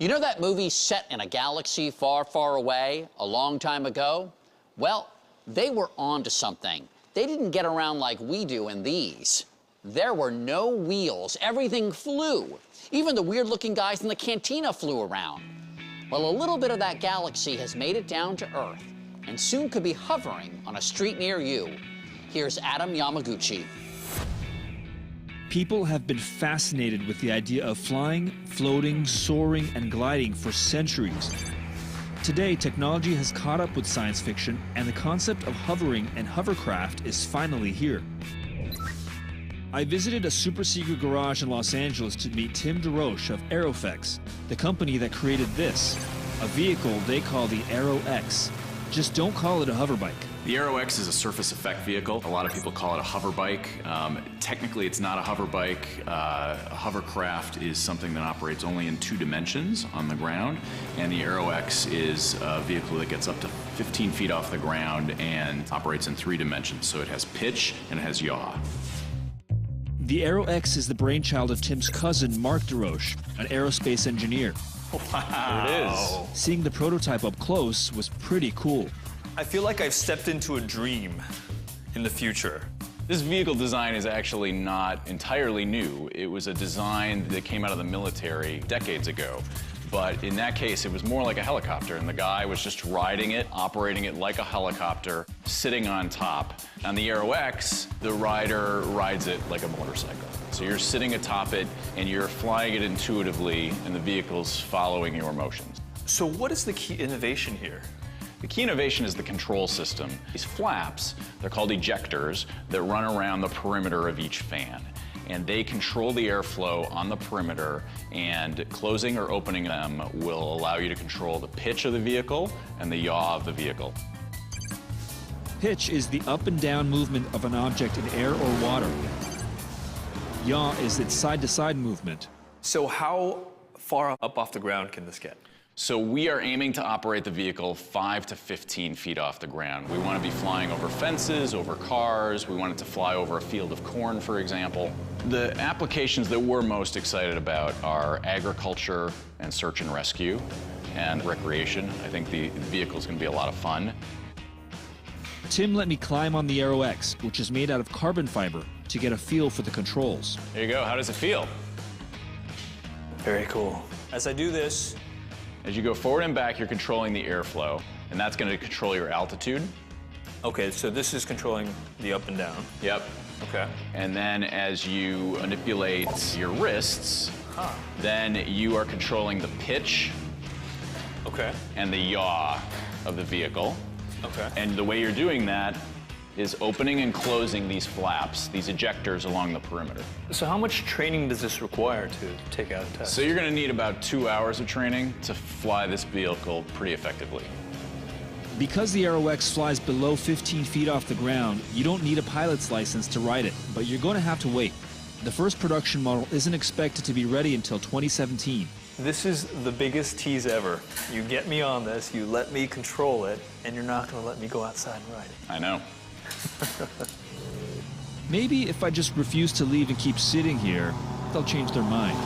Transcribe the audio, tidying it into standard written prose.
You know that movie set in a galaxy far, far away, a long time ago? Well, they were onto something. They didn't get around like we do in these. There were no wheels. Everything flew. Even the weird-looking guys in the cantina flew around. Well, a little bit of that galaxy has made it down to Earth and soon could be hovering on a street near you. Here's Adam Yamaguchi. People have been fascinated with the idea of flying, floating, soaring, and gliding for centuries. Today, technology has caught up with science fiction, and the concept of hovering and hovercraft is finally here. I visited a super-secret garage in Los Angeles to meet Tim DeRoche of Aerofx, the company that created this, a vehicle they call the Aero X. Just don't call it a hoverbike. The Aero X is a surface effect vehicle. A lot of people call it a hover bike. Technically, it's not a hover bike. A hovercraft is something that operates only in 2 dimensions on the ground, and the Aero X is a vehicle that gets up to 15 feet off the ground and operates in 3 dimensions. So it has pitch and it has yaw. The Aero X is the brainchild of Tim's cousin, Mark DeRoche, an aerospace engineer. Wow. There it is. Seeing the prototype up close was pretty cool. I feel like I've stepped into a dream in the future. This vehicle design is actually not entirely new. It was a design that came out of the military decades ago. But in that case, it was more like a helicopter, and the guy was just riding it, operating it like a helicopter, sitting on top. On the Aero X, the rider rides it like a motorcycle. So you're sitting atop it, and you're flying it intuitively, and the vehicle's following your motions. So what is the key innovation here? The key innovation is the control system. These flaps, they're called ejectors, that run around the perimeter of each fan. And they control the airflow on the perimeter, and closing or opening them will allow you to control the pitch of the vehicle and the yaw of the vehicle. Pitch is the up and down movement of an object in air or water. Yaw is its side-to-side movement. So how far up off the ground can this get? So we are aiming to operate the vehicle 5 to 15 feet off the ground. We want to be flying over fences, over cars. We want it to fly over a field of corn, for example. The applications that we're most excited about are agriculture and search and rescue and recreation. I think the vehicle is going to be a lot of fun. Tim let me climb on the Aero X, which is made out of carbon fiber, to get a feel for the controls. There you go. How does it feel? Very cool. As I do this, as you go forward and back, you're controlling the airflow, and that's going to control your altitude. okay, so this is controlling the up and down. Yep. Okay. And then as you manipulate your wrists, then you are controlling the pitch Okay. and the yaw of the vehicle. Okay. And the way you're doing that is opening and closing these flaps, these ejectors along the perimeter. So how much training does this require to take out a test? So you're going to need about 2 hours of training to fly this vehicle pretty effectively. Because the Aero X flies below 15 feet off the ground, you don't need a pilot's license to ride it, but you're going to have to wait. The first production model isn't expected to be ready until 2017. This is the biggest tease ever. You get me on this, you let me control it, and you're not going to let me go outside and ride it. I know. Maybe if I just refuse to leave and keep sitting here, they'll change their mind.